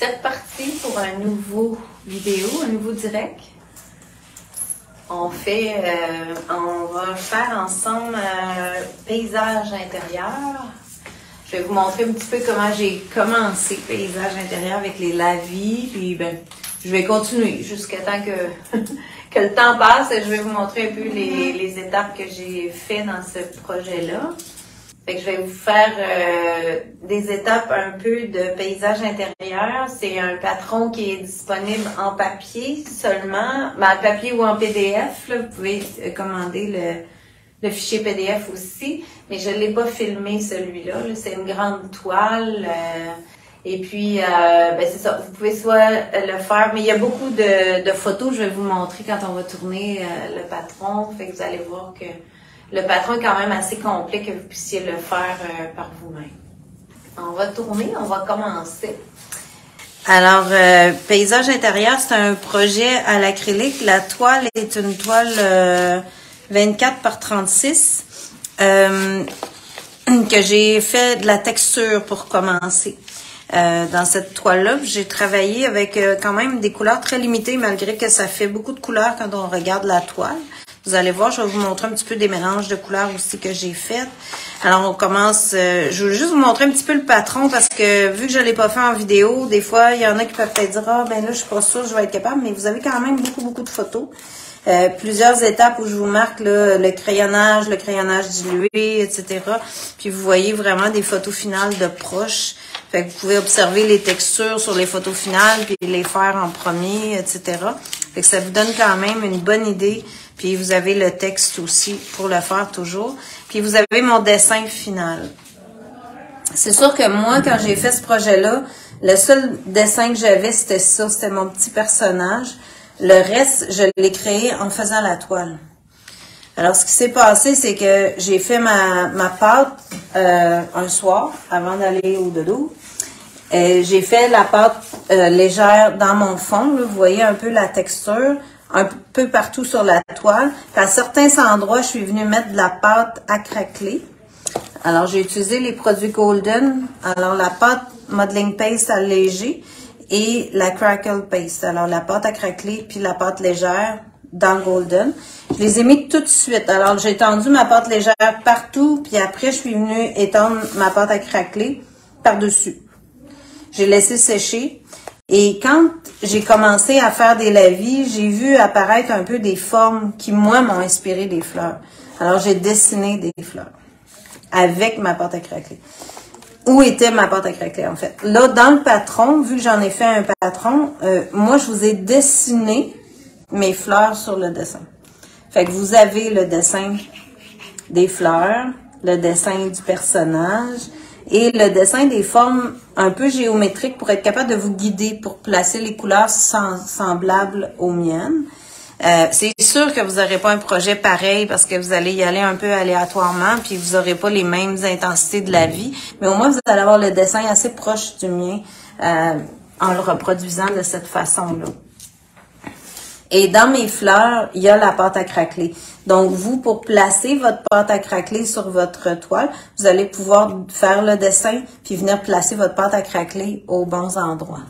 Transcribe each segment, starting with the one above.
C'est reparti pour un nouveau vidéo, un nouveau direct. On va faire ensemble paysage intérieur. Je vais vous montrer un petit peu comment j'ai commencé paysage intérieur avec les lavis. Puis je vais continuer jusqu'à temps que le temps passe. Et je vais vous montrer un peu les étapes que j'ai fait dans ce projet-là. Fait que je vais vous faire des étapes un peu de paysage intérieur. C'est un patron qui est disponible en papier seulement, en papier ou en PDF. Là, vous pouvez commander le fichier PDF aussi, mais je ne l'ai pas filmé celui-là. -là, c'est une grande toile. Et puis, c'est ça, vous pouvez soit le faire, mais il y a beaucoup de photos. Je vais vous montrer quand on va tourner le patron. Fait que vous allez voir que le patron est quand même assez complet que vous puissiez le faire par vous-même. On va tourner, on va commencer. Alors, paysage intérieur, c'est un projet à l'acrylique. La toile est une toile 24 par 36 que j'ai fait de la texture pour commencer. Dans cette toile-là, j'ai travaillé avec quand même des couleurs très limitées, malgré que ça fait beaucoup de couleurs quand on regarde la toile. Vous allez voir, je vais vous montrer un petit peu des mélanges de couleurs aussi que j'ai fait. Alors, on commence, je veux juste vous montrer un petit peu le patron parce que vu que je ne l'ai pas fait en vidéo, des fois, il y en a qui peuvent peut-être dire « Ah, ben là, je suis pas sûre, je vais être capable », mais vous avez quand même beaucoup de photos. Plusieurs étapes où je vous marque là, le crayonnage dilué, etc. Puis vous voyez vraiment des photos finales de proches. Fait que vous pouvez observer les textures sur les photos finales, puis les faire en premier, etc. Fait que ça vous donne quand même une bonne idée. Puis vous avez le texte aussi pour le faire toujours. Puis vous avez mon dessin final. C'est sûr que moi, quand j'ai fait ce projet-là, le seul dessin que j'avais, c'était ça, c'était mon petit personnage. Le reste, je l'ai créé en faisant la toile. Alors, ce qui s'est passé, c'est que j'ai fait ma pâte un soir, avant d'aller au dodo. J'ai fait la pâte légère dans mon fond. Là, vous voyez un peu la texture, un peu partout sur la toile. Puis à certains endroits, je suis venue mettre de la pâte à craqueler. Alors, j'ai utilisé les produits Golden. Alors, la pâte Modeling Paste allégée et la Crackle Paste. Alors, la pâte à craqueler puis la pâte légère dans Golden. Je les ai mis tout de suite. Alors, j'ai étendu ma pâte légère partout, puis après, je suis venue étendre ma pâte à craqueler par-dessus. J'ai laissé sécher. Et quand j'ai commencé à faire des lavis, j'ai vu apparaître un peu des formes qui, moi, m'ont inspiré des fleurs. Alors, j'ai dessiné des fleurs avec ma pâte à craqueler. Où était ma pâte à craqueler, en fait? Là, dans le patron, vu que j'en ai fait un patron, moi, je vous ai dessiné mes fleurs sur le dessin. Fait que vous avez le dessin des fleurs, le dessin du personnage et le dessin des formes un peu géométriques pour être capable de vous guider pour placer les couleurs semblables aux miennes. C'est sûr que vous n'aurez pas un projet pareil parce que vous allez y aller un peu aléatoirement puis vous n'aurez pas les mêmes intensités de la vie, mais au moins vous allez avoir le dessin assez proche du mien en le reproduisant de cette façon-là. Et dans mes fleurs, il y a la pâte à craqueler. Donc, vous, pour placer votre pâte à craqueler sur votre toile, vous allez pouvoir faire le dessin puis venir placer votre pâte à craqueler aux bons endroits.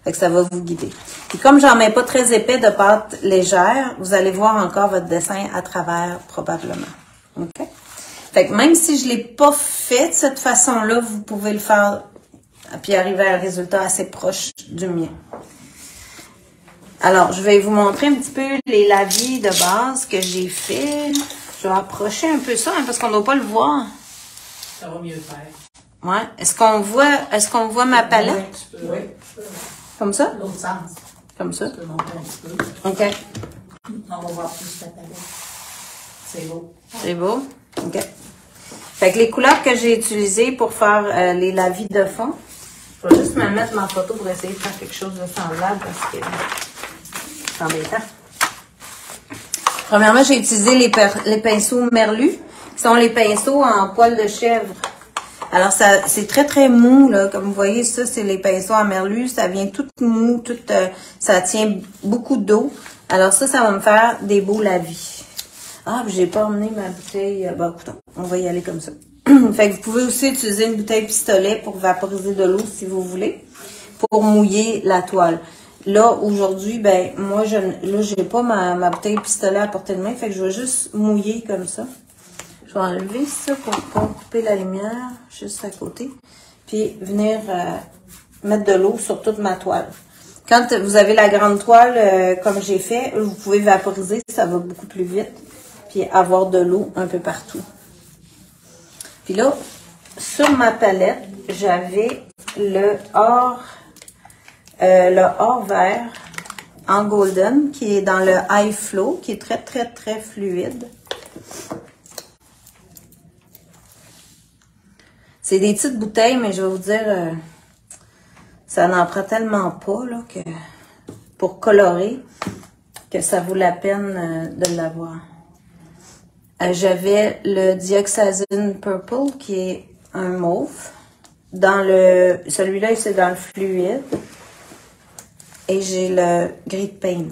Fait que ça va vous guider. Et comme j'en mets pas très épais de pâte légère, vous allez voir encore votre dessin à travers probablement. OK? Fait que même si je l'ai pas fait de cette façon-là, vous pouvez le faire puis arriver à un résultat assez proche du mien. Alors, je vais vous montrer un petit peu les lavis de base que j'ai fait. Je vais approcher un peu ça, hein, parce qu'on ne doit pas le voir. Ça va mieux faire. Ouais. Est-ce qu'on voit ma palette? Oui. Comme ça? L'autre sens. Comme ça? Tu peux monter un petit peu. OK. On va voir plus ta palette. C'est beau. C'est beau? OK. Fait que les couleurs que j'ai utilisées pour faire les lavis de fond, je vais juste me mettre ma photo pour essayer de faire quelque chose de semblable parce que c'est embêtant. Premièrement, j'ai utilisé les pinceaux Merlu, qui sont les pinceaux en poil de chèvre. Alors, c'est très mou, là. Comme vous voyez, ça, c'est les pinceaux en Merlu. Ça vient tout mou, ça tient beaucoup d'eau. Alors, ça va me faire des beaux lavis. Ah, j'ai pas emmené ma bouteille. Bon, écoute, on va y aller comme ça. Fait que vous pouvez aussi utiliser une bouteille pistolet pour vaporiser de l'eau si vous voulez. pour mouiller la toile. Là, aujourd'hui, ben, moi, là, j'ai pas ma bouteille pistolet à portée de main, fait que je vais juste mouiller comme ça. Je vais enlever ça pour pas couper la lumière, juste à côté. Puis, venir mettre de l'eau sur toute ma toile. Quand vous avez la grande toile, comme j'ai fait, vous pouvez vaporiser, ça va beaucoup plus vite. Puis, avoir de l'eau un peu partout. Puis là, sur ma palette, j'avais le or vert en golden qui est dans le high flow, qui est très, très, très fluide. C'est des petites bouteilles, mais je vais vous dire, ça n'en prend tellement pas là, que pour colorer que ça vaut la peine de l'avoir. J'avais le Dioxazine Purple qui est un mauve. Celui-là, c'est dans le fluide. Et j'ai le Gris de Pain.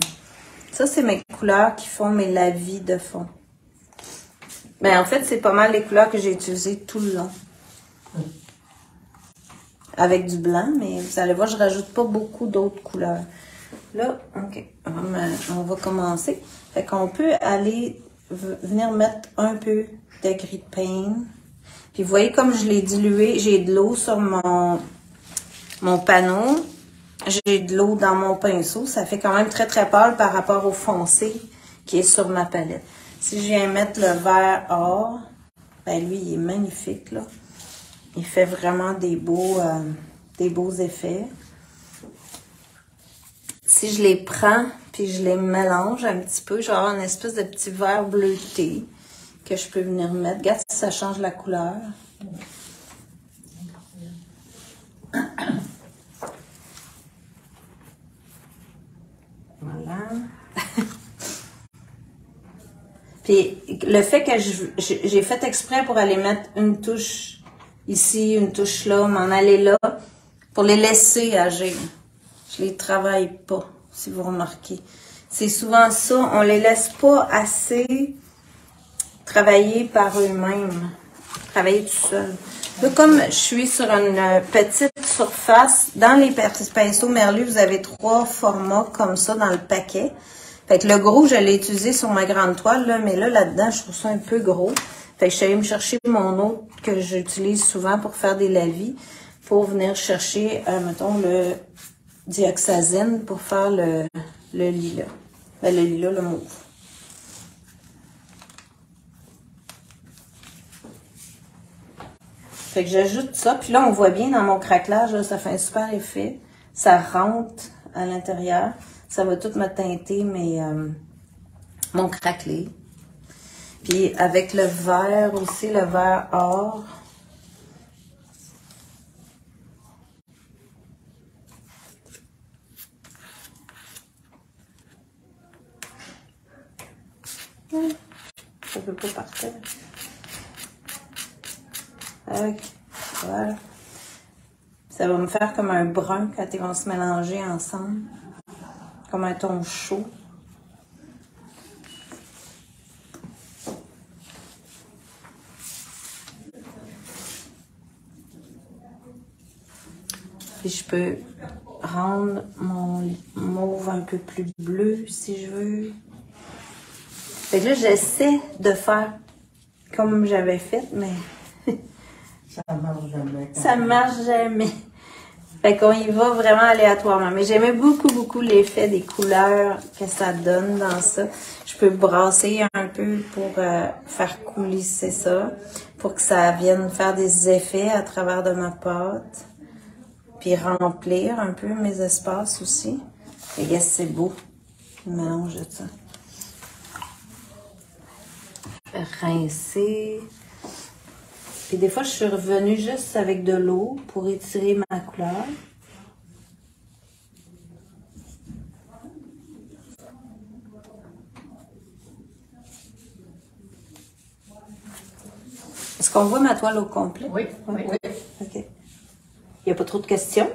Ça, c'est mes couleurs qui font mes lavis de fond. Mais en fait, c'est pas mal les couleurs que j'ai utilisées tout le long. Avec du blanc, mais vous allez voir, je rajoute pas beaucoup d'autres couleurs. Là, OK, on va commencer. Fait qu'on peut aller venir mettre un peu de Gris de Pain. Puis vous voyez comme je l'ai dilué, j'ai de l'eau sur mon panneau. J'ai de l'eau dans mon pinceau. Ça fait quand même très très pâle par rapport au foncé qui est sur ma palette. Si je viens mettre le vert or, ben lui il est magnifique là. Il fait vraiment des beaux effets. Si je les prends puis je les mélange un petit peu, je vais avoir une espèce de petit vert bleuté que je peux venir mettre. Regarde si ça change la couleur. Voilà. Puis le fait que j'ai fait exprès pour aller mettre une touche ici, une touche là, m'en aller là, pour les laisser agir. Je les travaille pas, si vous remarquez. C'est souvent ça, on les laisse pas assez travailler par eux-mêmes, travailler tout seul. Là, comme je suis sur une petite surface, dans les pinceaux Merlu, vous avez 3 formats comme ça dans le paquet. Fait que le gros, je l'ai utilisé sur ma grande toile, là, mais là-dedans, je trouve ça un peu gros. Fait que je suis allée me chercher mon autre que j'utilise souvent pour faire des lavis, pour venir chercher, mettons, le Dioxazine pour faire le lilas. Ben, le lilas, le mauve. Fait que j'ajoute ça, puis là, on voit bien dans mon craquelage, là, ça fait un super effet. Ça rentre à l'intérieur. Ça va tout me teinter mon craquelé. Puis avec le vert aussi, le vert or. Ça peut pas partir. Voilà. Ça va me faire comme un brun quand ils vont se mélanger ensemble. Comme un ton chaud. Puis je peux rendre mon mauve un peu plus bleu si je veux. Fait que là, j'essaie de faire comme j'avais fait, mais Ça marche jamais. ça marche jamais. Fait qu'on y va vraiment aléatoirement. Mais j'aimais beaucoup, beaucoup l'effet des couleurs que ça donne dans ça. Je peux brasser un peu pour faire coulisser ça, pour que ça vienne faire des effets à travers de ma pâte. Puis remplir un peu mes espaces aussi. Et yes, c'est beau. Le mélange de ça. Rincer. Puis des fois, je suis revenue juste avec de l'eau pour étirer ma couleur. Est-ce qu'on voit ma toile au complet? Oui, oui, oui. OK. Il n'y a pas trop de questions?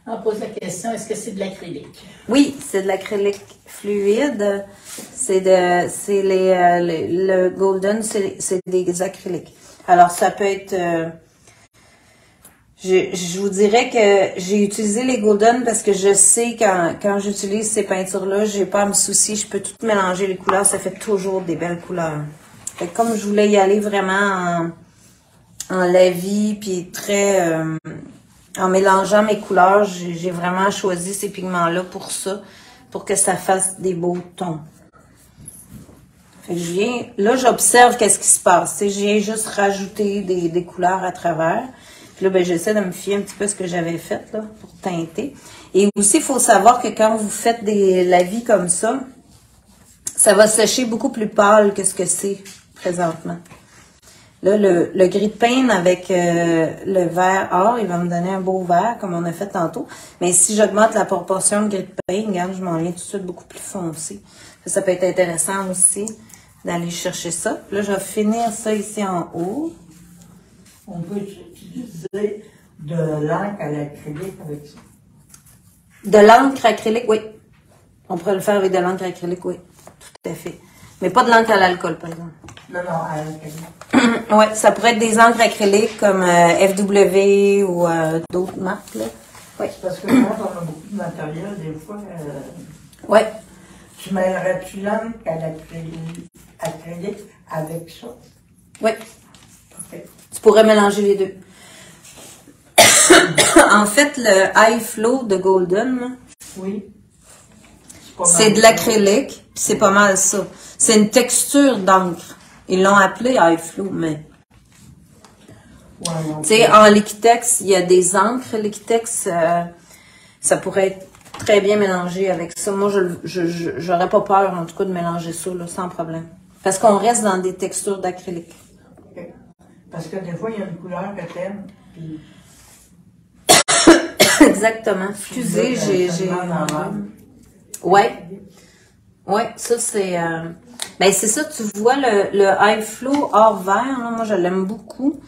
On pose la question, est-ce que c'est de l'acrylique? Oui, c'est de l'acrylique fluide. Le golden, c'est des acryliques. Alors, ça peut être Je vous dirais que j'ai utilisé les Golden parce que je sais quand j'utilise ces peintures-là, j'ai pas à me soucier, je peux tout mélanger les couleurs, ça fait toujours des belles couleurs. Fait que comme je voulais y aller vraiment en lavis, puis très en mélangeant mes couleurs, j'ai vraiment choisi ces pigments-là pour ça, pour que ça fasse des beaux tons. Fait que là, j'observe qu'est-ce qui se passe. Je viens juste rajouter des couleurs à travers. Puis là, ben, j'essaie de me fier un petit peu à ce que j'avais fait là, pour teinter. Et aussi, il faut savoir que quand vous faites des lavis comme ça va sécher beaucoup plus pâle que ce que c'est présentement. Là, le gris de pain avec le vert or, il va me donner un beau vert, comme on a fait tantôt. Mais si j'augmente la proportion de gris de pain, regarde, je m'en viens tout de suite beaucoup plus foncé. Ça peut être intéressant aussi d'aller chercher ça. Là, je vais finir ça ici en haut. On peut utiliser de l'encre à l'acrylique avec ça. De l'encre acrylique, oui. On pourrait le faire avec de l'encre acrylique, oui. Tout à fait. Mais pas de l'encre à l'alcool, par exemple. Non, à l'acrylique. Oui, ça pourrait être des encres acryliques comme FW ou d'autres marques, là. Oui. C'est parce que quand on a beaucoup de matériel, des fois, Oui. tu mêlerais-tu l'encre à l'acrylique avec ça? Oui. Parfait. Tu pourrais mélanger les deux. En fait, le High Flow de Golden, là, Oui. c'est de l'acrylique, puis c'est pas mal ça. C'est une texture d'encre. Ils l'ont appelé High Flow, mais... Ouais, Tu sais, en Liquitex, il y a des encres. Liquitex, ça pourrait être très bien mélangé avec ça. Moi, j'aurais pas peur, en tout cas, de mélanger ça, là, sans problème. Parce qu'on reste dans des textures d'acrylique. Okay. Parce que des fois, il y a une couleur que t'aimes, puis... Exactement. Excusez, j'ai... Ouais. Ouais, ça, c'est... Ben, c'est ça, tu vois, le High Flow hors vert, là, moi, je l'aime beaucoup.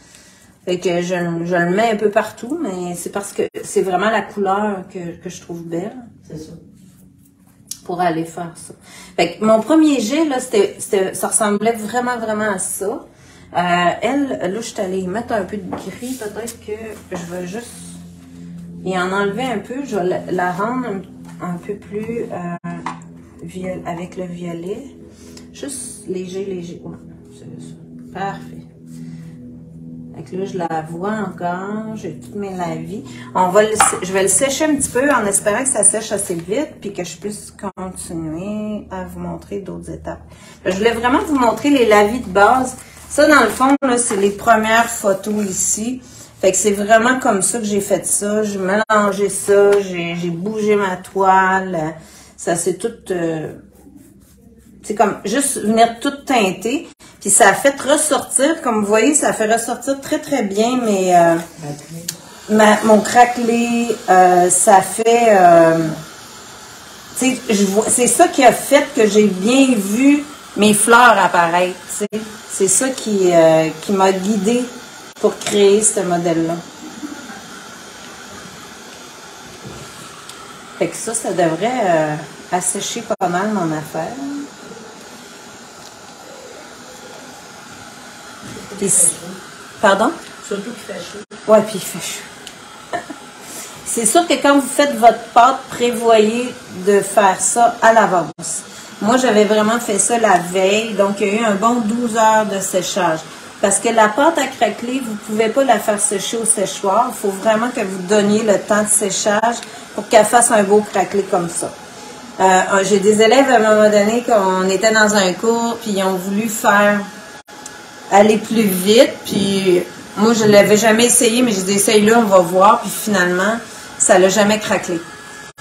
Fait que je le mets un peu partout, mais c'est parce que c'est vraiment la couleur que je trouve belle. C'est ça. Pour aller faire ça. Fait que mon premier jet, là, ça ressemblait vraiment à ça. Là, je suis allée mettre un peu de gris. Peut-être que je vais juste y en enlever un peu. Je vais la rendre un peu plus avec le violet. Juste léger. Ouais, c'est ça. Parfait. Fait que là, je la vois encore. J'ai toutes mes lavis. Je vais le sécher un petit peu en espérant que ça sèche assez vite puis que je puisse continuer à vous montrer d'autres étapes. Je voulais vraiment vous montrer les lavis de base. Ça, dans le fond, là, c'est les premières photos ici. Fait que c'est vraiment comme ça que j'ai fait ça. J'ai mélangé ça. J'ai bougé ma toile. Ça, c'est tout... c'est comme juste venir tout teinter. Puis ça a fait ressortir, comme vous voyez, ça fait ressortir très bien mon craquelé. Ça fait... c'est ça qui a fait que j'ai bien vu mes fleurs apparaître. C'est ça qui m'a guidée pour créer ce modèle-là. Fait que ça devrait assécher pas mal mon affaire. Puis, pardon? Surtout qu'il fait chaud. Ouais, puis il fait chaud. C'est sûr que quand vous faites votre pâte, prévoyez de faire ça à l'avance. Moi, j'avais vraiment fait ça la veille, donc il y a eu un bon 12 heures de séchage. Parce que la pâte à craqueler, vous ne pouvez pas la faire sécher au séchoir. Il faut vraiment que vous donniez le temps de séchage pour qu'elle fasse un beau craquelé comme ça. J'ai des élèves à un moment donné, qu'on était dans un cours, puis ils ont voulu faire... aller plus vite, puis moi je l'avais jamais essayé, mais j'ai dit essaye-le, on va voir, puis finalement, ça l'a jamais craquelé.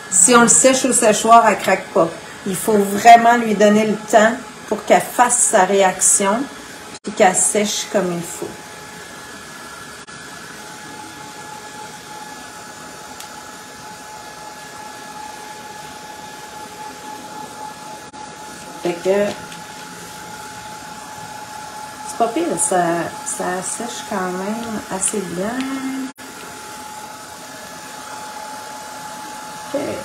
Si on le sèche au séchoir, elle craque pas. Il faut vraiment lui donner le temps pour qu'elle fasse sa réaction, puis qu'elle sèche comme il faut. Fait que pas pire, ça sèche quand même assez bien. Okay.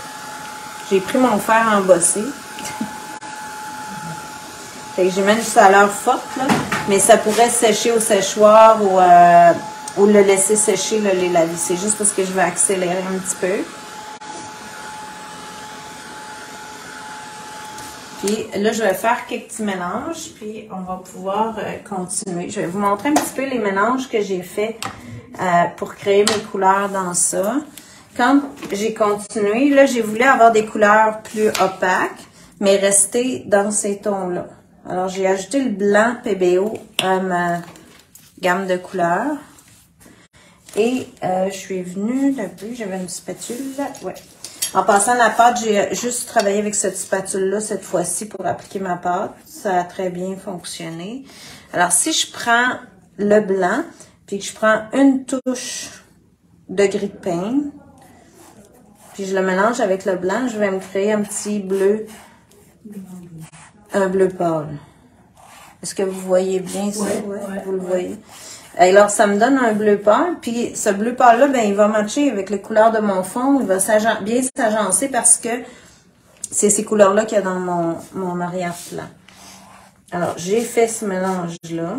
J'ai pris mon fer embossé. Fait que j'ai mis une chaleur forte, là, mais ça pourrait sécher au séchoir ou ou le laisser sécher, là, les lavis. C'est juste parce que je vais accélérer un petit peu. Puis là, je vais faire quelques petits mélanges, puis on va pouvoir continuer. Je vais vous montrer un petit peu les mélanges que j'ai fait pour créer mes couleurs dans ça. Quand j'ai continué, là, j'ai voulu avoir des couleurs plus opaques, mais rester dans ces tons-là. Alors, j'ai ajouté le blanc PBO à ma gamme de couleurs. Et je suis venue depuis, j'avais une spatule là, ouais. En passant la pâte, j'ai juste travaillé avec cette spatule-là cette fois-ci pour appliquer ma pâte. Ça a très bien fonctionné. Alors, si je prends le blanc, puis que je prends une touche de gris de pain, puis je le mélange avec le blanc, je vais me créer un petit bleu, un bleu pâle. Est-ce que vous voyez bien ça? Ouais, vous le voyez. Alors, ça me donne un bleu pâle, puis ce bleu pâle-là, ben, il va matcher avec les couleurs de mon fond, il va bien s'agencer parce que c'est ces couleurs-là qu'il y a dans mon arrière-plan. Alors, j'ai fait ce mélange-là.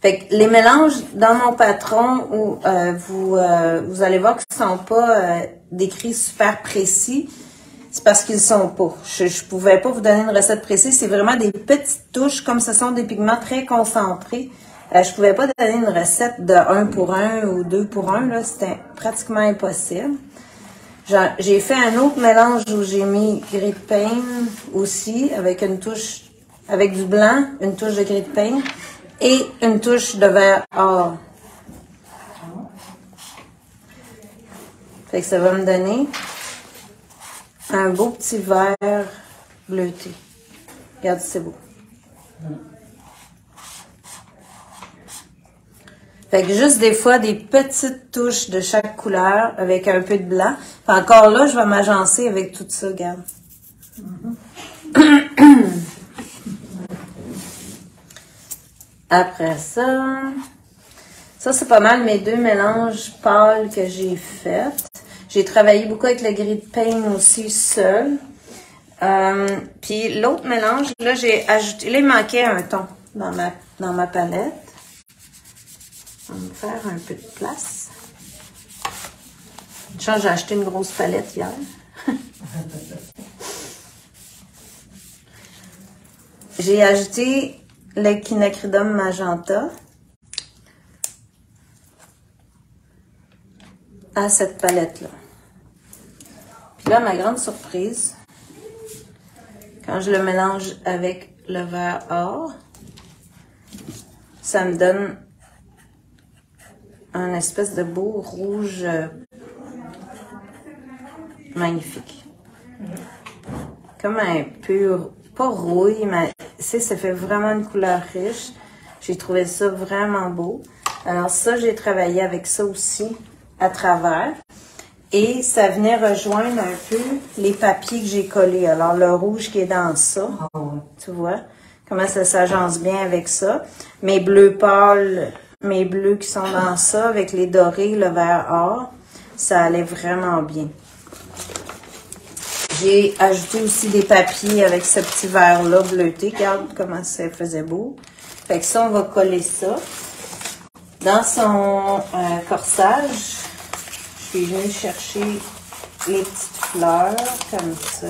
Fait que les mélanges dans mon patron, où vous allez voir qu'ils ne sont pas décrits super précis, c'est parce qu'ils sont pas. Je pouvais pas vous donner une recette précise. C'est vraiment des petites touches, comme ce sont des pigments très concentrés. Je pouvais pas donner une recette de 1 pour 1 ou 2 pour 1. Là, c'était pratiquement impossible. J'ai fait un autre mélange où j'ai mis gris de pain aussi, avec une touche, avec du blanc, une touche de gris de pain et une touche de vert or. Fait que ça va me donner un beau petit vert bleuté. Regarde, c'est beau. Fait que juste des fois, des petites touches de chaque couleur avec un peu de blanc. Puis encore là, je vais m'agencer avec tout ça, regarde. Après ça, c'est pas mal mes deux mélanges pâles que j'ai faits. J'ai travaillé beaucoup avec le gris de pain aussi seul. Puis l'autre mélange, là, j'ai ajouté, là, il manquait un ton dans ma palette. On va me faire un peu de place. Une chance, j'ai acheté une grosse palette hier. J'ai ajouté le quinacridum magenta à cette palette-là. Puis là, ma grande surprise, quand je le mélange avec le vert or, ça me donne un espèce de beau rouge magnifique. Comme un pur, pas rouille, mais ça fait vraiment une couleur riche. J'ai trouvé ça vraiment beau. Alors ça, j'ai travaillé avec ça aussi à travers. Et ça venait rejoindre un peu les papiers que j'ai collés. Alors le rouge qui est dans ça, tu vois, comment ça s'agence bien avec ça. Mes bleus pâles, mes bleus qui sont dans ça, avec les dorés, le vert or, ça allait vraiment bien. J'ai ajouté aussi des papiers avec ce petit vert-là bleuté. Regarde comment ça faisait beau. Fait que ça, on va coller ça. Dans son corsage, je suis venue chercher les petites fleurs comme ça.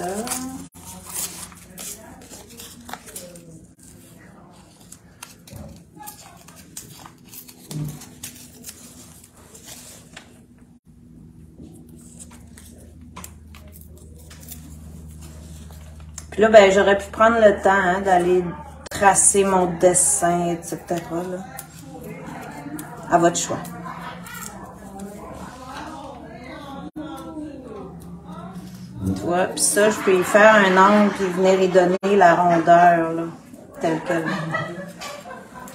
Puis là, ben, j'aurais pu prendre le temps d'aller tracer mon dessin, etc. Là. À votre choix. Tu vois, puis ça, je peux y faire un angle puis venir y donner la rondeur, là, telle que.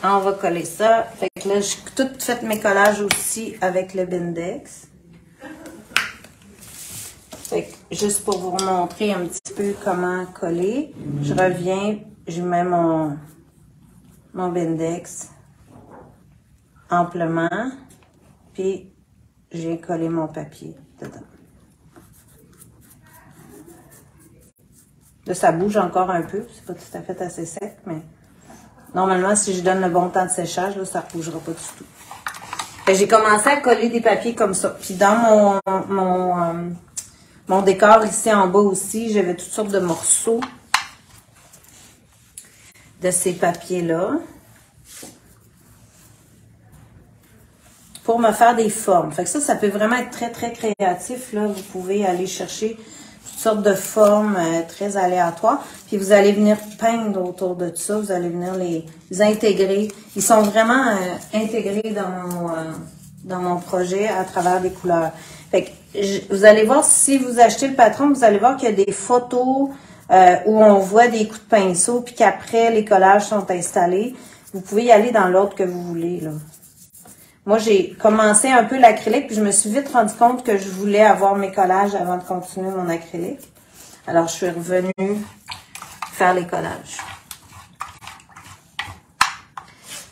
On va coller ça. Fait que là, j'ai tout fait mes collages aussi avec le Bindex. Fait que juste pour vous montrer un petit peu comment coller, je reviens, je mets mon Bindex amplement, puis j'ai collé mon papier dedans. Là, ça bouge encore un peu, c'est pas tout à fait assez sec, mais Normalement, si je donne le bon temps de séchage, là, ça ne bougera pas du tout. J'ai commencé à coller des papiers comme ça. Puis dans mon décor ici en bas aussi, j'avais toutes sortes de morceaux de ces papiers-là pour me faire des formes. Fait que ça peut vraiment être très, très créatif, là. Vous pouvez aller chercher toutes sortes de formes très aléatoires. Puis vous allez venir peindre autour de ça. Vous allez venir les intégrer. Ils sont vraiment intégrés dans mon projet à travers des couleurs. Fait que vous allez voir, si vous achetez le patron, vous allez voir qu'il y a des photos où on voit des coups de pinceau, puis qu'après, les collages sont installés. Vous pouvez y aller dans l'ordre que vous voulez, là. Moi, j'ai commencé un peu l'acrylique, puis je me suis vite rendu compte que je voulais avoir mes collages avant de continuer mon acrylique. Alors, je suis revenue faire les collages.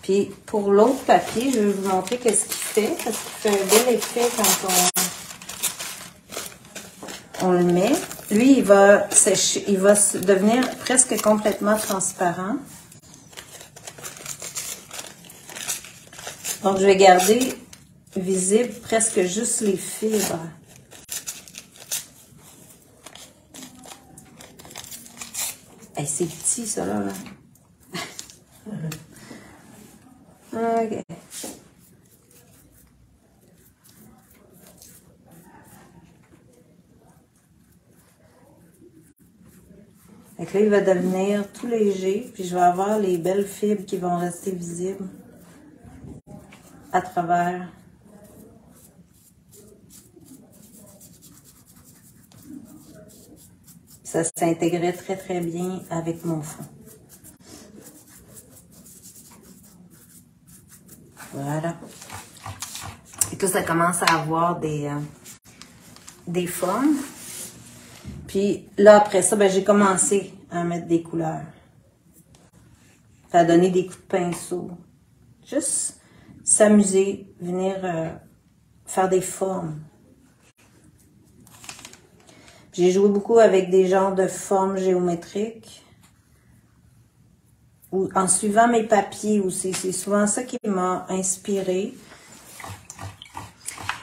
Puis, pour l'autre papier, je vais vous montrer qu'est-ce qu'il fait, parce qu'il fait un bel effet quand on le met. Lui, il va sécher, il va devenir presque complètement transparent. Donc, je vais garder visible presque juste les fibres. Hey, c'est petit, ça, là. OK. Fait que là, il va devenir tout léger, puis je vais avoir les belles fibres qui vont rester visibles à travers. Ça s'intégrait très, très bien avec mon fond. Voilà. Et que ça commence à avoir des formes. Puis là, après ça, ben, j'ai commencé à mettre des couleurs. À donner des coups de pinceau. Juste s'amuser, venir faire des formes. J'ai joué beaucoup avec des genres de formes géométriques. Ou en suivant mes papiers aussi. C'est souvent ça qui m'a inspirée.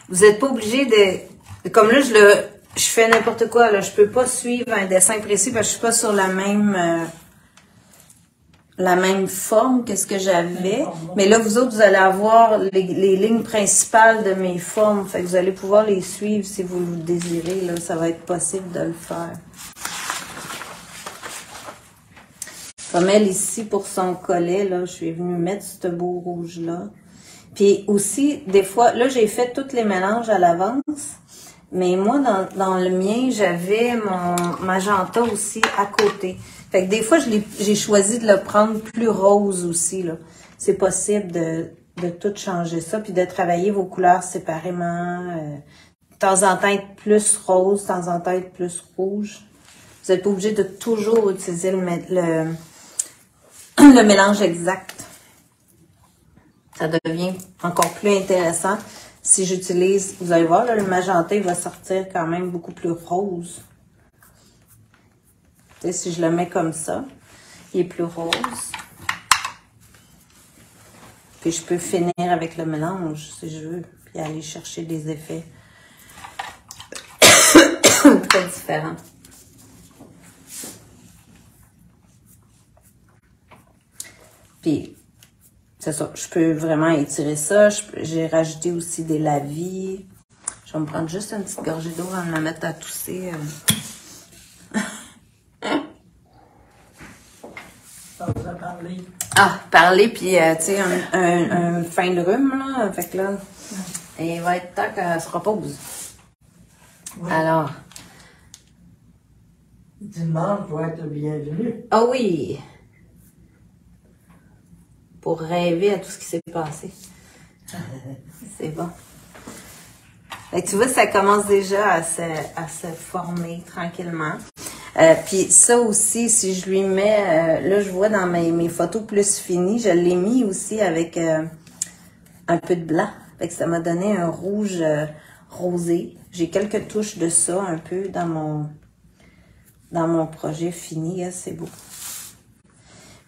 Vous n'êtes pas obligé de... Comme là, je fais n'importe quoi. Là. Je peux pas suivre un dessin précis parce que je suis pas sur la même forme que ce que j'avais. Mais là, vous autres, vous allez avoir les lignes principales de mes formes. Fait que vous allez pouvoir les suivre si vous le désirez. Là, ça va être possible de le faire. Comme elle ici, pour son collet, là, je suis venue mettre ce beau rouge-là. Puis aussi, des fois, là, j'ai fait tous les mélanges à l'avance. Mais moi, dans le mien, j'avais mon magenta aussi à côté. Fait que des fois, j'ai choisi de le prendre plus rose aussi, là. C'est possible de tout changer ça, puis de travailler vos couleurs séparément. De temps en temps, être plus rose, de temps en temps, être plus rouge. Vous n'êtes pas obligé de toujours utiliser le mélange exact. Ça devient encore plus intéressant. Si j'utilise, vous allez voir, là, le magenta, il va sortir quand même beaucoup plus rose. Tu sais, si je le mets comme ça, il est plus rose. Puis je peux finir avec le mélange, si je veux, puis aller chercher des effets très différents. Puis, c'est ça, je peux vraiment étirer ça. J'ai rajouté aussi des lavis. Je vais me prendre juste une petite gorgée d'eau avant de me mettre à tousser. Parler, puis, tu sais, un fin de rhume, là. Fait que là, il va être temps qu'elle se repose. Oui. Alors. Dimanche doit être bienvenu. Ah oui! Pour rêver à tout ce qui s'est passé. C'est bon. Fait que tu vois, ça commence déjà à se former tranquillement. Puis ça aussi, si je lui mets, là je vois dans mes photos plus finies, je l'ai mis aussi avec un peu de blanc. Fait que ça m'a donné un rouge rosé. J'ai quelques touches de ça un peu dans mon projet fini. C'est beau.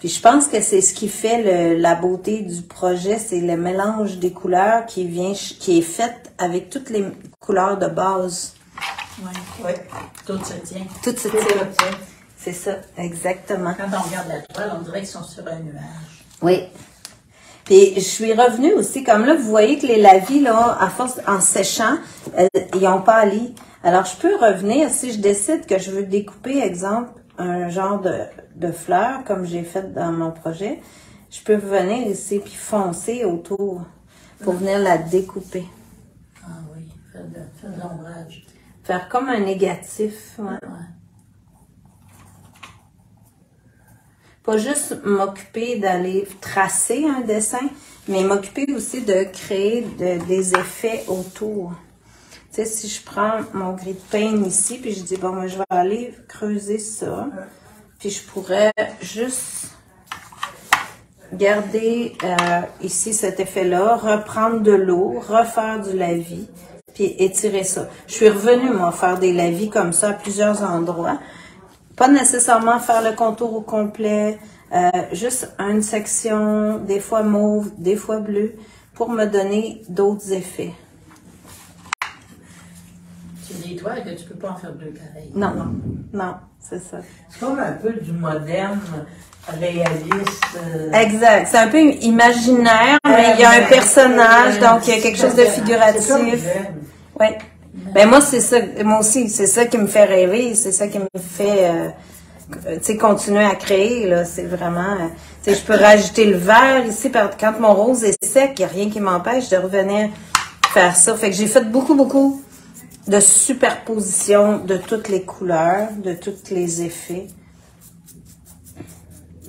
Puis je pense que c'est ce qui fait la beauté du projet, c'est le mélange des couleurs qui est fait avec toutes les couleurs de base. Oui, tout se tient. Tout se tient. C'est ça, exactement. Quand on regarde la toile, on dirait qu'ils sont sur un nuage. Oui. Puis je suis revenue aussi, comme là, vous voyez que les lavis, là, à force, en séchant, ils ont pâli. Alors, je peux revenir, si je décide que je veux découper, exemple, un genre de fleurs, comme j'ai fait dans mon projet, je peux venir ici puis foncer autour pour venir la découper. Ah oui, faire de l'ombrage. Faire comme un négatif, ouais. Pas juste m'occuper d'aller tracer un dessin, mais m'occuper aussi de créer des effets autour. Tu sais, si je prends mon gris de pain ici, puis je dis, bon, moi, je vais aller creuser ça, puis je pourrais juste garder ici cet effet-là, reprendre de l'eau, refaire du lavis, puis étirer ça. Je suis revenue, moi, faire des lavis comme ça à plusieurs endroits. Pas nécessairement faire le contour au complet, juste une section, des fois mauve, des fois bleu, pour me donner d'autres effets. C'est des toiles que tu peux pas en faire deux pareils. Non, non, c'est ça. C'est comme un peu du moderne, réaliste. Exact. C'est un peu imaginaire, mais il y a un personnage, donc il y a quelque chose de figuratif. Oui. Ben moi, c'est ça, moi aussi, c'est ça qui me fait rêver, c'est ça qui me fait tu sais, continuer à créer, là. C'est vraiment, tu sais, je peux rajouter le vert ici, quand mon rose est sec, il n'y a rien qui m'empêche de revenir faire ça. Fait que j'ai fait beaucoup de superposition de toutes les couleurs, de tous les effets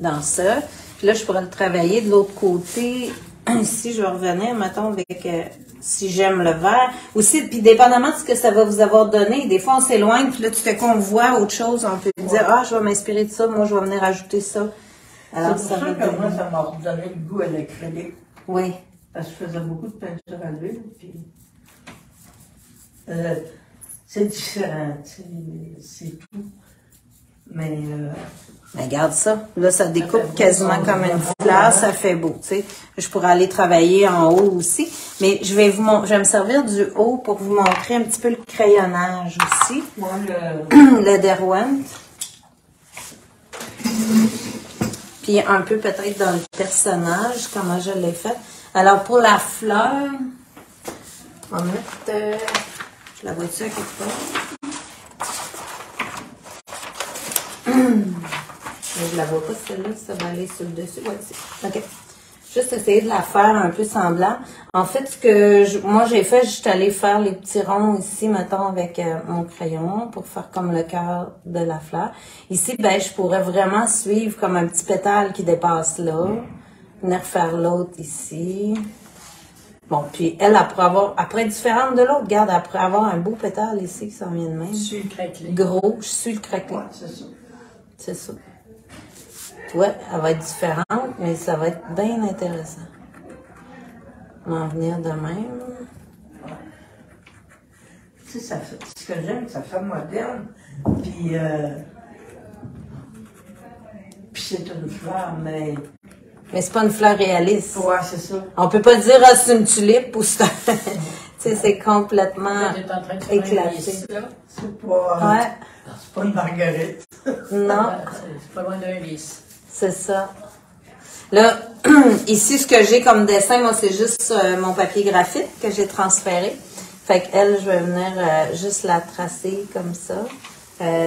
dans ça. Puis là, je pourrais le travailler de l'autre côté. Ici, je vais revenir, mettons, avec, si j'aime le vert. Aussi, puis dépendamment de ce que ça va vous avoir donné, des fois, on s'éloigne, puis là, tout à coup, on voit autre chose, on peut dire, ah, je vais m'inspirer de ça, moi, je vais venir ajouter ça. Alors, c'est pour ça que moi, ça m'a redonné le goût à l'acrylique. Oui. Parce que je faisais beaucoup de peinture à l'huile, puis c'est différent, c'est tout. Mais regarde ça. Là, ça découpe quasiment comme une fleur. Ça fait beau, tu sais. Je pourrais aller travailler en haut aussi. Mais je vais me servir du haut pour vous montrer un petit peu le crayonnage aussi. moi, Le Derwent. Puis un peu peut-être dans le personnage, comment je l'ai fait. Alors, pour la fleur, on va mettre... je la vois-tu à quelque part? Je la vois pas celle-là, ça va aller sur le dessus. Ouais, OK. Juste essayer de la faire un peu semblant. En fait, ce que moi j'ai fait, je suis allée faire les petits ronds ici, mettons, avec mon crayon pour faire comme le cœur de la fleur. Ici, ben, je pourrais vraiment suivre comme un petit pétale qui dépasse là. Venir faire l'autre ici. Bon, puis elle, après être différente de l'autre, regarde, après avoir un beau pétale ici qui s'en vient de même. je suis le craquelin. Gros, je suis le craquelin. Ouais, c'est ça. C'est ça. Ouais, elle va être différente, mais ça va être bien intéressant. On va en venir de même. Tu sais, ce que j'aime, ça fait moderne. Puis c'est une fleur, mais... Mais c'est pas une fleur réaliste. Ouais, c'est ça. On peut pas dire, ah, c'est une tulipe ou c'est... tu sais, c'est complètement éclaté. C'est pas... Ouais. C'est pas une marguerite. Non. C'est pas loin d'un lys. C'est ça. Là, ici, ce que j'ai comme dessin, moi, c'est juste mon papier graphite que j'ai transféré. Fait qu'elle, je vais venir juste la tracer comme ça.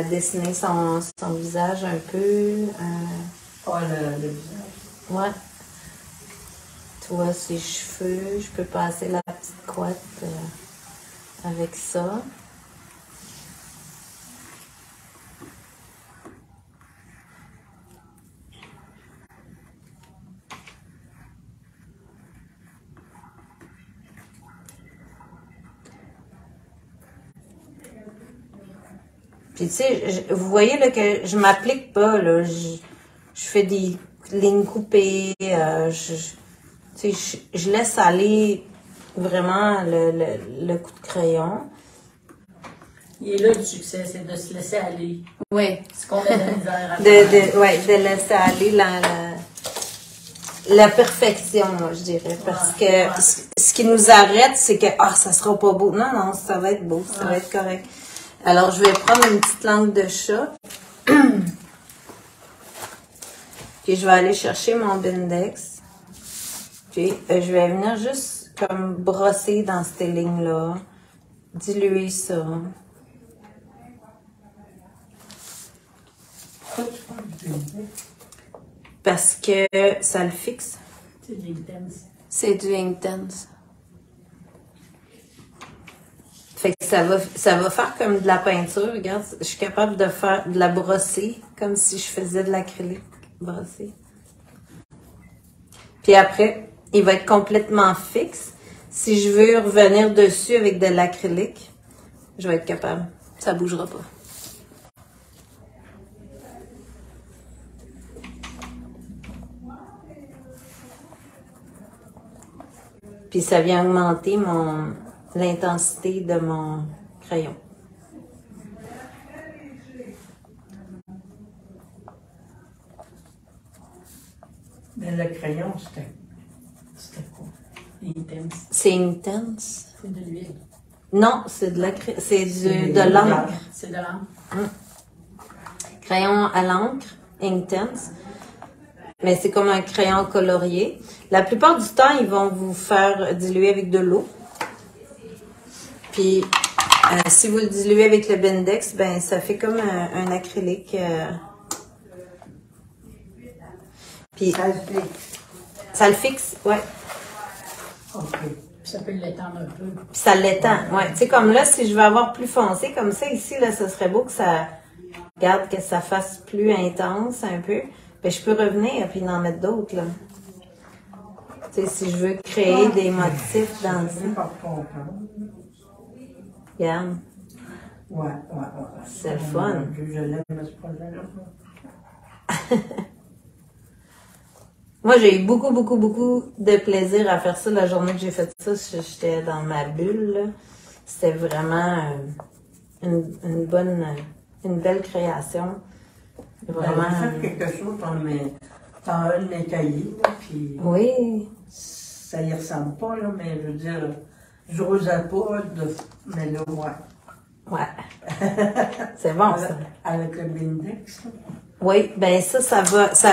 Dessiner son visage un peu. Oh, le visage. Ouais. Toi, ses cheveux, je peux passer la petite couette avec ça. Puis tu sais, vous voyez là que je m'applique pas là, je fais des lignes coupées, tu sais, je laisse aller vraiment le coup de crayon. Il est là le succès, c'est de se laisser aller. Oui. Ce qu'on a de la misère à faire. Ouais, de laisser aller la perfection, moi, je dirais. Parce que ce qui nous arrête, c'est que, ça sera pas beau. Non, non, ça va être beau, ça va être correct. Alors, je vais prendre une petite langue de chat. Puis, je vais aller chercher mon Bindex. Puis, je vais venir juste comme brosser dans ces lignes-là. Diluer ça. Parce que ça le fixe. C'est du intense. C'est du intense. Fait que ça va faire comme de la peinture. Regarde, je suis capable de faire de la brosser, comme si je faisais de l'acrylique brossé. Puis après, il va être complètement fixe. Si je veux revenir dessus avec de l'acrylique, je vais être capable. Ça bougera pas. Puis ça vient augmenter l'intensité de mon crayon. Mais le crayon, c'était quoi? Intense. C'est intense. C'est de l'huile. Non, c'est de l'encre. C'est de l'encre. Crayon à l'encre, intense. Mais c'est comme un crayon colorié. La plupart du temps, ils vont vous faire diluer avec de l'eau. Puis, si vous le diluez avec le Bindex, ben ça fait comme un acrylique. Puis, ça le fixe, ouais. OK. Ça peut l'étendre un peu. Puis ça l'étend, ouais. Tu sais, comme là, si je veux avoir plus foncé, comme ça, ici, là, ce serait beau que ça... Regarde, que ça fasse plus intense un peu. Ben, je peux revenir puis en mettre d'autres, là. Tu sais, si je veux créer des motifs dans ça. Regarde. Ouais. C'est le fun. Je l'aime, ce projet-là. Moi, j'ai eu beaucoup de plaisir à faire ça. La journée que j'ai fait ça, j'étais dans ma bulle, là. C'était vraiment une belle création. Vraiment. J'ai fait quelque chose dans un de mes cahiers, là, puis Oui. ça y ressemble pas, là, mais je veux dire, j'osais pas mais là, ouais. Ouais. C'est bon, ça. Avec le Bindex, là. Oui, ben ça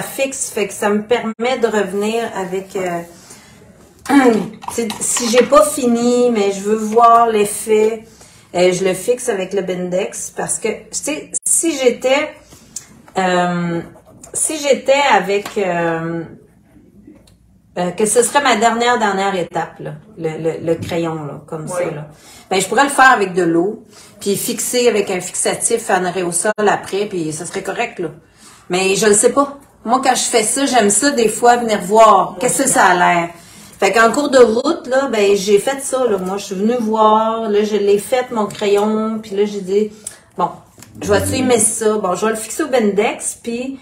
fixe, fait que ça me permet de revenir avec... si j'ai pas fini, mais je veux voir l'effet, je le fixe avec le Bindex parce que, tu sais, si j'étais avec... que ce serait ma dernière étape, là, le crayon, là, comme ça, là. Ben, je pourrais le faire avec de l'eau, puis fixer avec un fixatif en aérosol après, puis ça serait correct, là. Mais je le sais pas. Moi, quand je fais ça, j'aime ça, des fois, venir voir qu'est-ce que ça a l'air. Fait qu'en cours de route, là, ben, j'ai fait ça, là. Moi, je suis venue voir, là, je l'ai fait, mon crayon, puis là, j'ai dit, bon, je vais-tu aimer ça? Bon, je vais le fixer au Bindex, puis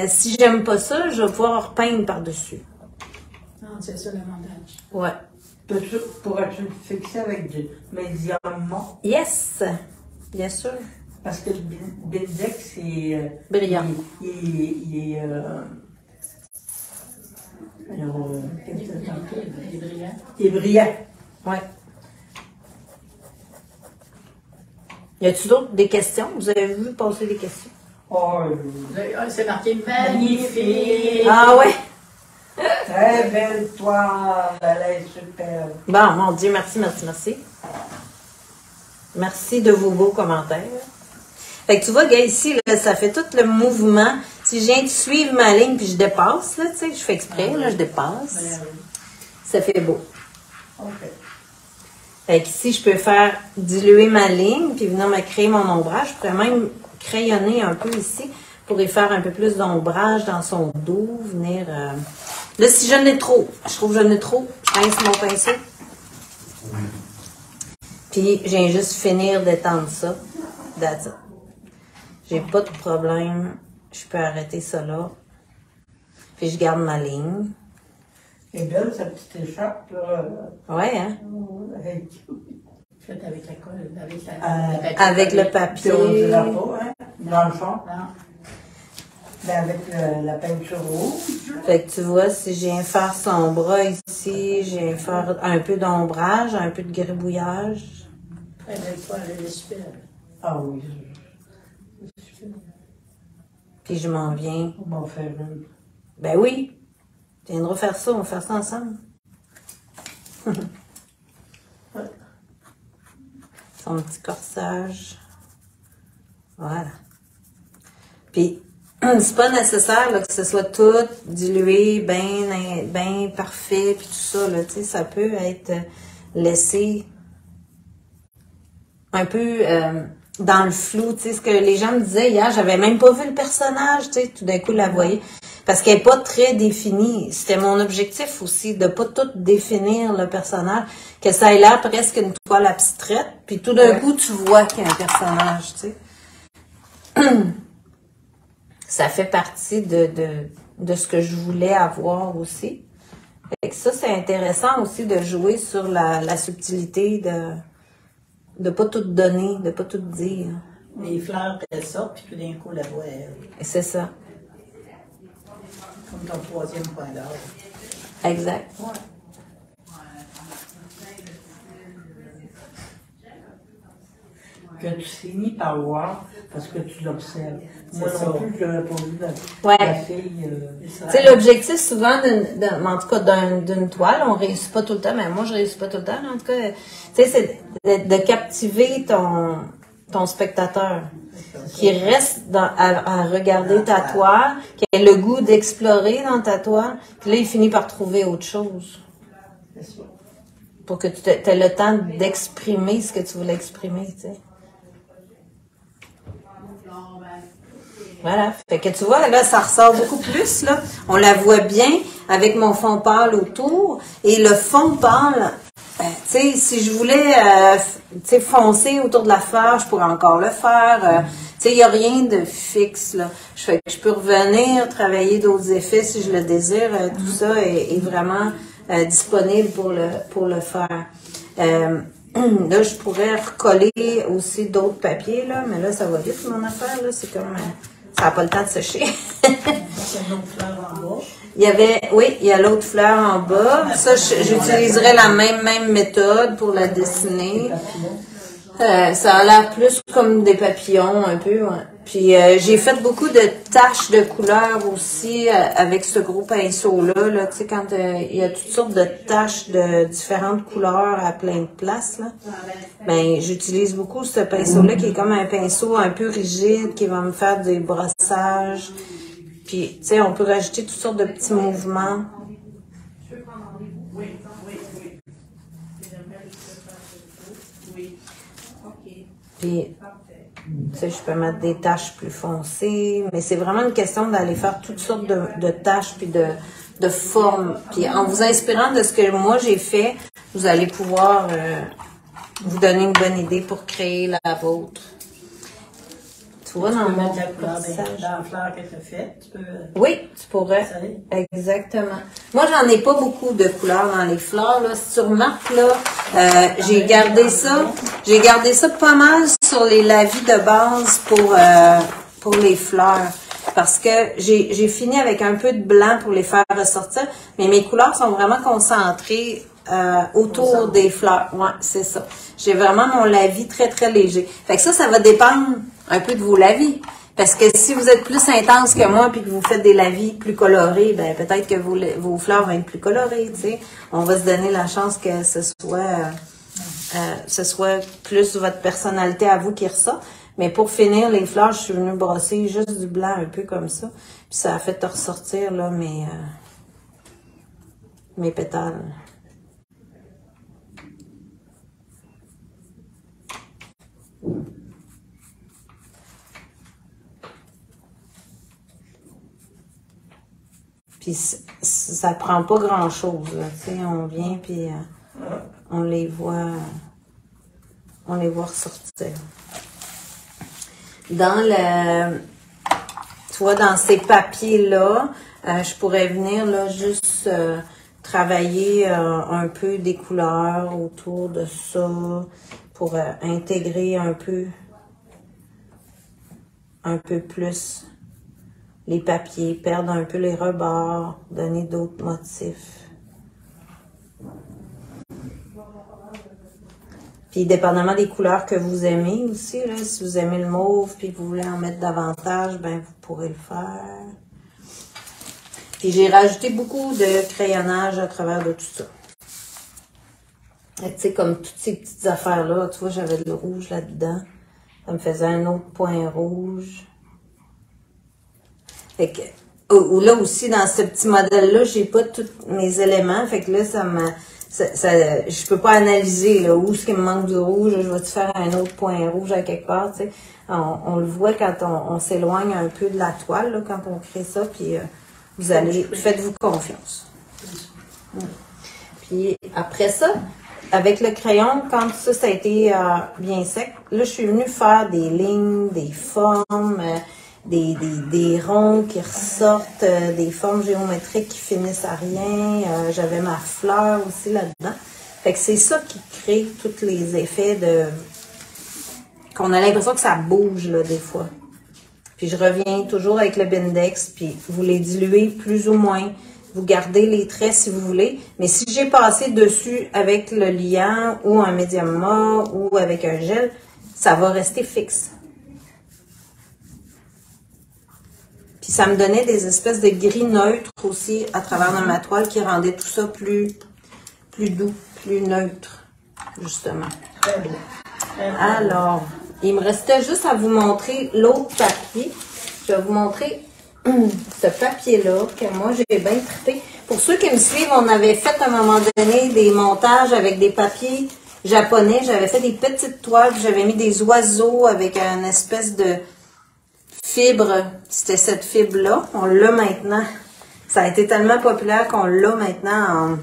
si j'aime pas ça, je vais pouvoir repeindre par-dessus. Non, c'est ça l'avantage. Ouais. Pourrais-tu le fixer avec du médium? Yes! Bien sûr. Parce que le Bindex, c'est... Brillant. Il est... alors, Il est brillant. il est brillant. Ouais. Y a-tu d'autres des questions? Vous avez vu poser des questions? Oh, C'est marqué magnifique. Ah ouais? très belle toile, elle est superbe. Bon, mon Dieu, merci. Merci de vos beaux commentaires. Fait que tu vois, gars, ici, là, ça fait tout le mouvement. Si je viens de suivre ma ligne puis je dépasse, là, tu sais, je fais exprès, là, je dépasse. Ça fait beau. OK. Fait que ici, je peux faire diluer ma ligne puis venir me créer mon ombrage. Je pourrais même crayonner un peu ici pour y faire un peu plus d'ombrage dans son dos, venir... Là, si j'en ai trop, je trouve que j'en ai trop, je pince mon pinceau. Puis, je viens juste finir d'étendre ça. That's it. J'ai pas de problème. Je peux arrêter ça là. Puis, je garde ma ligne. C'est belle, sa petite écharpe, là. Ouais, hein? Avec Fait avec la colle, avec Avec le Puis papier. on ne dira pas, hein, dans le fond. Non. Mais avec la peinture rouge. Fait que tu vois, si je viens faire son bras ici, je viens faire un peu d'ombrage, un peu de gribouillage. Très belle toile, elle est super. Ah oui. Puis je m'en viens. On va en faire une. Ben oui. Tu viendras faire ça, on va faire ça ensemble. Son petit corsage. Voilà. Puis, c'est pas nécessaire là, que ce soit tout dilué, bien parfait, puis tout ça. Là, ça peut être laissé un peu dans le flou. Ce que les gens me disaient hier, j'avais même pas vu le personnage. Tout d'un coup, la voyais. Parce qu'elle n'est pas très définie. C'était mon objectif aussi, de pas tout définir le personnage, que ça ait l'air presque une toile abstraite, puis tout d'un coup, tu vois qu'il y a un personnage, tu sais. Ça fait partie de ce que je voulais avoir aussi. Fait que ça, c'est intéressant aussi de jouer sur la subtilité, de pas tout donner, de pas tout dire. Les fleurs, elles sortent, puis tout d'un coup, la voix, Et c'est ça. comme ton troisième point d'or. Exact. Ouais. Que tu finis par voir parce que tu l'observes. Moi C'est non ça. plus, je l'avais pas vu Ouais. la fille. Tu sais, l'objectif souvent, en tout cas d'une toile, on réussit pas tout le temps, mais moi je réussis pas tout le temps, en tout cas, tu sais, c'est de captiver ton spectateur, qui reste à regarder ta toile, qui a le goût d'explorer dans ta toile, puis là il finit par trouver autre chose, C'est ça. pour que tu aies le temps d'exprimer ce que tu voulais exprimer, tu sais. Voilà. Fait que tu vois, là, ça ressort beaucoup plus, là. On la voit bien avec mon fond pâle autour. Et le fond pâle, tu sais, si je voulais, tu sais, foncer autour de la fleur, je pourrais encore le faire. Tu sais, il n'y a rien de fixe, là. Je peux revenir, travailler d'autres effets si je le désire. Tout ça est vraiment disponible pour le faire. Là, je pourrais recoller aussi d'autres papiers, là, mais là, ça va vite, mon affaire, là. C'est comme... ça n'a pas le temps de sécher. C'est une autre fleur en bas. Il y a l'autre fleur en bas. Ça, j'utiliserais la même méthode pour la dessiner. Ça a l'air plus comme des papillons, un peu, ouais. Puis, j'ai fait beaucoup de taches de couleurs aussi avec ce gros pinceau-là, là. Tu sais, quand il y a toutes sortes de taches de différentes couleurs à plein de places, là. Ben, j'utilise beaucoup ce pinceau-là qui est comme un pinceau un peu rigide, qui va me faire des brossages. Puis, tu sais, on peut rajouter toutes sortes de petits mouvements. Puis, tu sais, je peux mettre des taches plus foncées, mais c'est vraiment une question d'aller faire toutes sortes de taches puis de formes. Puis, en vous inspirant de ce que moi j'ai fait, vous allez pouvoir vous donner une bonne idée pour créer la vôtre. Tu vois, Tu dans peux mon mettre la couleur corsage. dans la fleur que tu as faite. Tu peux... Oui, tu pourrais. Exactement. Moi, j'en ai pas beaucoup de couleurs dans les fleurs, là. Si tu remarques, là, j'ai gardé ça pas mal sur les lavis de base pour les fleurs. Parce que j'ai fini avec un peu de blanc pour les faire ressortir, mais mes couleurs sont vraiment concentrées autour des fleurs. Ouais, c'est ça. J'ai vraiment mon lavis très, très léger. Fait que ça va dépendre un peu de vos lavis. Parce que si vous êtes plus intense que moi puis que vous faites des lavis plus colorés, ben peut-être que vos fleurs vont être plus colorées, tu sais. On va se donner la chance que ce soit plus votre personnalité à vous qui ressort. Mais pour finir les fleurs, je suis venue brosser juste du blanc un peu comme ça. Puis ça a fait ressortir là mes pétales. Puis ça prend pas grand-chose, tu sais, on vient puis on les voit ressortir. Tu vois, dans ces papiers-là, je pourrais venir là juste travailler un peu des couleurs autour de ça pour intégrer un peu plus les papiers, perdre un peu les rebords, donner d'autres motifs. Puis, dépendamment des couleurs que vous aimez aussi, là, si vous aimez le mauve puis que vous voulez en mettre davantage, ben vous pourrez le faire. Puis, j'ai rajouté beaucoup de crayonnage à travers de tout ça. Tu sais, comme toutes ces petites affaires-là, tu vois, j'avais le rouge là-dedans. Ça me faisait un autre point rouge. Fait que, là aussi, dans ce petit modèle-là, j'ai pas tous mes éléments. Fait que là, je peux pas analyser là, où est-ce qu'il me manque du rouge. Je vais te faire un autre point rouge à quelque part, tu sais. On le voit quand on s'éloigne un peu de la toile, là, quand on crée ça, puis faites-vous confiance. Puis après ça, avec le crayon, quand ça a été bien sec, là, je suis venue faire des lignes, des formes, des ronds qui ressortent, des formes géométriques qui finissent à rien. J'avais ma fleur aussi là-dedans. Fait que c'est ça qui crée tous les effets qu'on a l'impression que ça bouge, là, des fois. Puis je reviens toujours avec le Bindex, puis vous les diluez plus ou moins. Vous gardez les traits si vous voulez. Mais si j'ai passé dessus avec le liant ou un médium mat ou avec un gel, ça va rester fixe. Puis ça me donnait des espèces de gris neutres aussi à travers ma toile qui rendait tout ça plus doux, plus neutre, justement. Très beau. Très beau. Alors, il me restait juste à vous montrer l'autre papier. Je vais vous montrer ce papier-là que moi j'ai bien trippé. Pour ceux qui me suivent, on avait fait à un moment donné des montages avec des papiers japonais. J'avais fait des petites toiles, j'avais mis des oiseaux avec une espèce de fibre. C'était cette fibre-là. On l'a maintenant. Ça a été tellement populaire qu'on l'a maintenant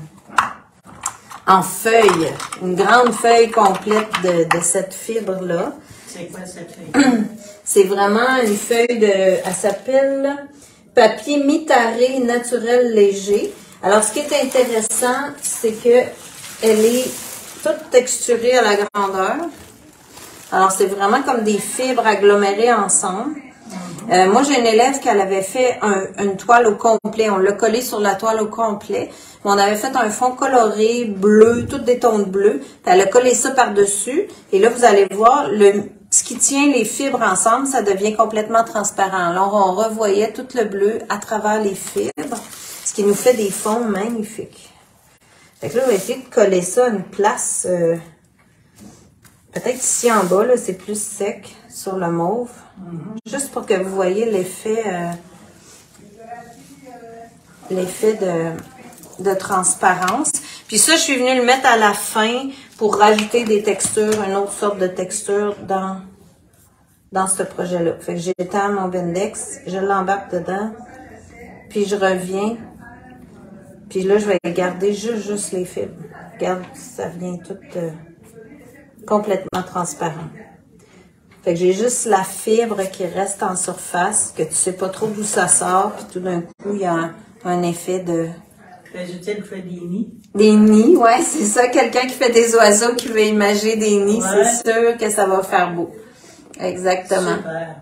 en feuille. Une grande feuille complète de cette fibre-là. C'est quoi cette feuille? C'est vraiment une feuille elle s'appelle papier mitaré naturel léger. Alors, ce qui est intéressant, c'est que elle est toute texturée à la grandeur. Alors, c'est vraiment comme des fibres agglomérées ensemble. Moi, j'ai une élève qui avait fait une toile au complet. On l'a collé sur la toile au complet. On avait fait un fond coloré, bleu, toutes des tons de bleu. Elle a collé ça par-dessus. Et là, vous allez voir, ce qui tient les fibres ensemble, ça devient complètement transparent. Alors, on revoyait tout le bleu à travers les fibres, ce qui nous fait des fonds magnifiques. Fait que là, on va essayer de coller ça à une place, peut-être ici en bas, là, c'est plus sec sur le mauve. Juste pour que vous voyez l'effet de transparence. Puis ça, je suis venue le mettre à la fin pour rajouter des textures, une autre sorte de texture dans ce projet-là. Fait que j'étends mon Bindex, je l'embarque dedans, puis je reviens. Puis là, je vais garder juste les fibres. Regarde, ça vient tout complètement transparent. Fait que j'ai juste la fibre qui reste en surface, que tu sais pas trop d'où ça sort, puis tout d'un coup, il y a un effet de... Fais-tu fait des nids? Des nids, ouais, c'est ça. Quelqu'un qui fait des oiseaux, qui veut imager des nids, ouais. C'est sûr que ça va faire beau. Exactement. Super.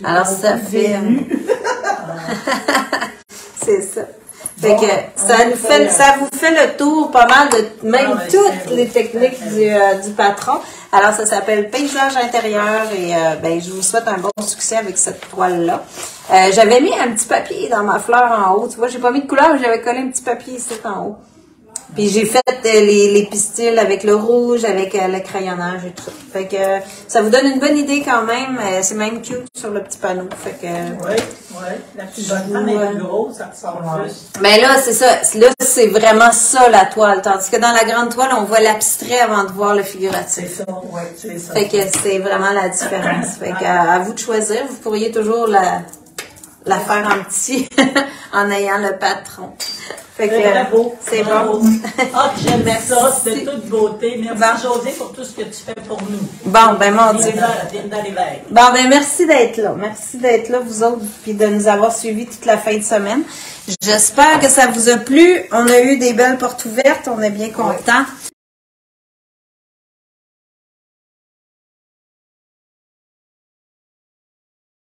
Alors, ça fait... c'est ça. Fait que ça vous fait le tour pas mal de même toutes les techniques du patron. Alors, ça s'appelle Paysage intérieur et je vous souhaite un bon succès avec cette toile-là. J'avais mis un petit papier dans ma fleur en haut. Tu vois, j'ai pas mis de couleur, j'avais collé un petit papier ici en haut. Puis j'ai fait les pistils avec le rouge, avec le crayonnage et tout ça. Fait que ça vous donne une bonne idée quand même. C'est même cute sur le petit panneau. Fait que la petite bonne femme est plus grosse, ça ressort plus. Mais là, c'est ça. Là, c'est vraiment ça la toile. Tandis que dans la grande toile, on voit l'abstrait avant de voir le figuratif. C'est ça, ouais, c'est ça. Fait que c'est vraiment la différence. Fait que à vous de choisir. Vous pourriez toujours la faire en petit en ayant le patron. Fait que beau. C'est bon. Ah, j'aime ça, c'est de toute beauté. Merci Josée pour tout ce que tu fais pour nous. Bon, ben mon Dieu. Viens dans l'éveil. Bon, ben merci d'être là. Merci d'être là, vous autres, puis de nous avoir suivis toute la fin de semaine. J'espère que ça vous a plu. On a eu des belles portes ouvertes. On est bien contents.